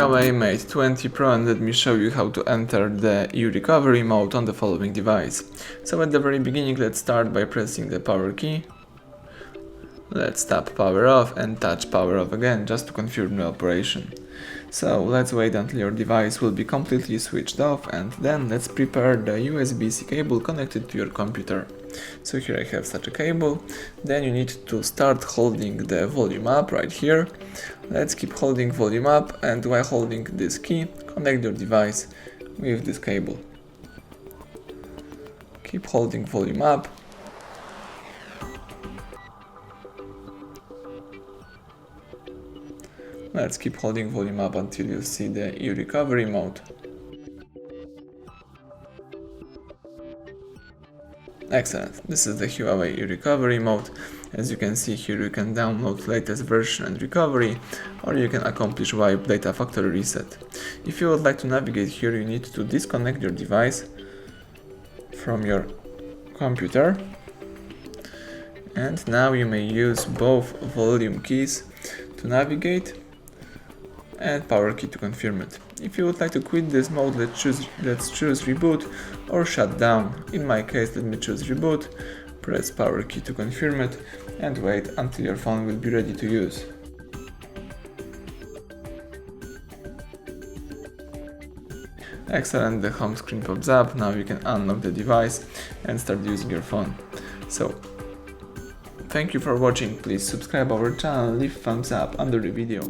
HUAWEI Mate 20 Pro, and let me show you how to enter the eRecovery mode on the following device. So at the very beginning, let's start by pressing the power key. Let's tap power off and touch power off again just to confirm the operation. So let's wait until your device will be completely switched off, and then let's prepare the USB-C cable connected to your computer. So here I have such a cable. Then you need to start holding the volume up right here. Let's keep holding volume up, and while holding this key, connect your device with this cable. Keep holding volume up. Let's keep holding volume up until you see the eRecovery mode. Excellent, this is the HUAWEI eRecovery mode. As you can see here, you can download latest version and recovery, or you can accomplish wipe data factory reset. If you would like to navigate here, you need to disconnect your device from your computer. And now you may use both volume keys to navigate and power key to confirm it. If you would like to quit this mode, let's choose reboot or shut down. In my case, let me choose reboot, press power key to confirm it, and wait until your phone will be ready to use. Excellent, the home screen pops up. Now you can unlock the device and start using your phone. So, thank you for watching. Please subscribe our channel, leave thumbs up under the video.